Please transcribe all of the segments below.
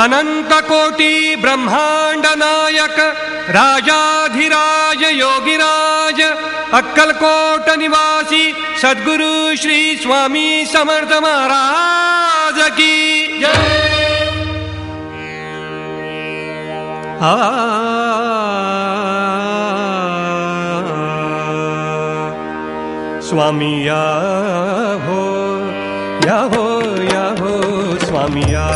अनंत कोटी ब्रह्मांड नायक राजाधिराज योगिराज अक्कलकोट निवासी सद्गुरु श्री स्वामी समर्थ महाराज की जय। स्वामी या हो स्वामी या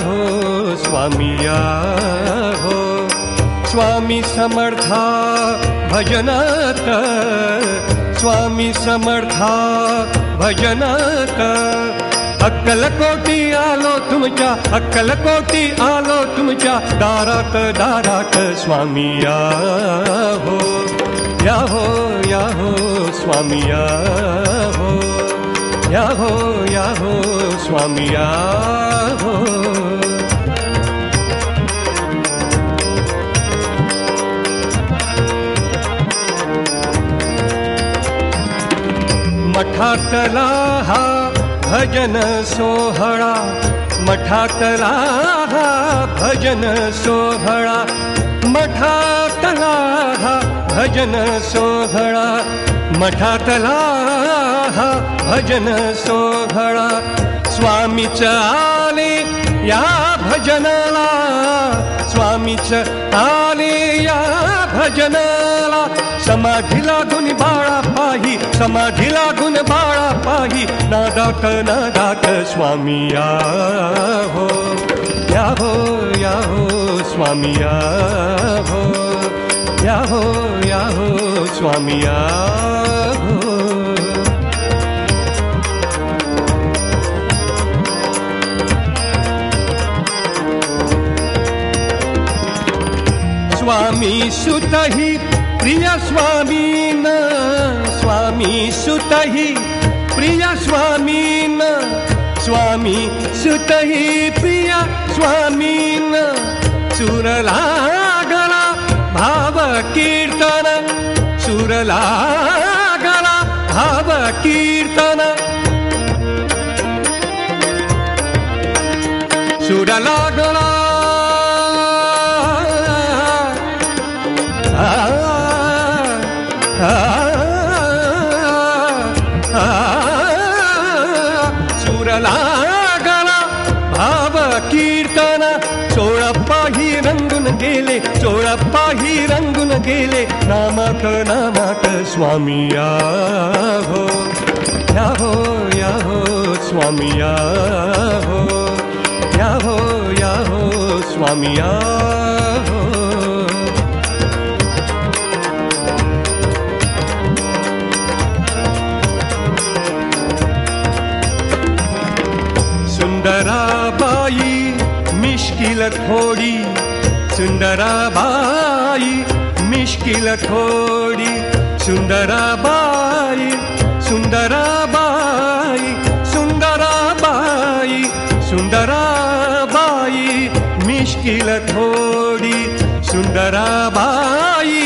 हो स्वामी या हो। स्वामी समर्था भजनात स्वामी समर्था भजनात अक्कलकोटी आलो तुमच्या अक्कलकोटी आलो तुमच्या दारात दारात स्वामी या हो स्वामी या हो स्वामी या हो। मठातला हा भजन सोहळा मठातला हा भजन सोहळा मठातला हा भजन सोहळा मठातला हा भजन सोहळा। स्वामीच आले या भजनाला स्वामीच आले या भजनाला। समाधी लागून बाळा पाही समाधी लागून बाळा पाही नादात नादात स्वामी या हो स्वामी या हो स्वामी या हो। स्वामी सुतहि प्रिय स्वामीन स्वामी सुतहि प्रिय स्वामीन स्वामी सुतहि प्रिय स्वामीन। सुर लागला भाव कीर्तन सुर लागला भाव कीर्तन सुर लागला सुर लागला भाव कीर्तन। चोळप्पाही रंगून गेले चोळप्पाही रंगून गेले नामात नामात स्वामी या हो स्वामी या हो स्वामी या हो। सुंदराबाई मिश्किल थोडी सुंदराबाई मिश्किल थोडी सुंदराबाई सुंदराबाई सुंदराबाई सुंदराबाई मिश्किल थोडी सुंदराबाई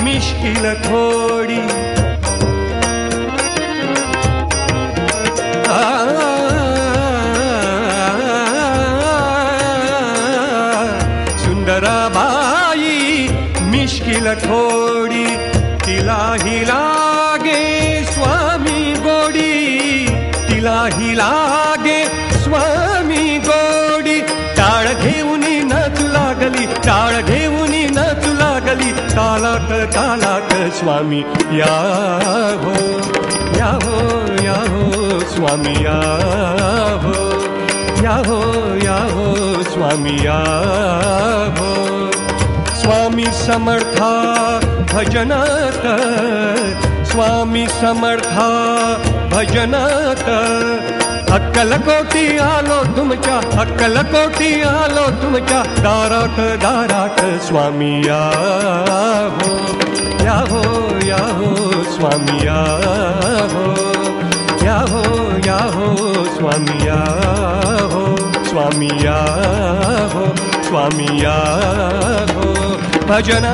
मिश्किल थोडी। सुंदराबाई मिश्किल थोडी तिलाही लागे स्वामी गोडी तिलाही लागे स्वामी गोडी। टाळ घेऊनी नाचू लागली टाळ घेऊनी नाचू लागली तालात तालात स्वामी या हो स्वामी या हो स्वामी या हो। स्वामी समर्था भजनात स्वामी समर्था भजनात अक्कलकोटी आलो तुमच्या अक्कलकोटी आलो तुमच्या दारात दारात स्वामी या हो स्वामी या हो स्वामी या हो स्वामी या हो स्वामी या हो भजना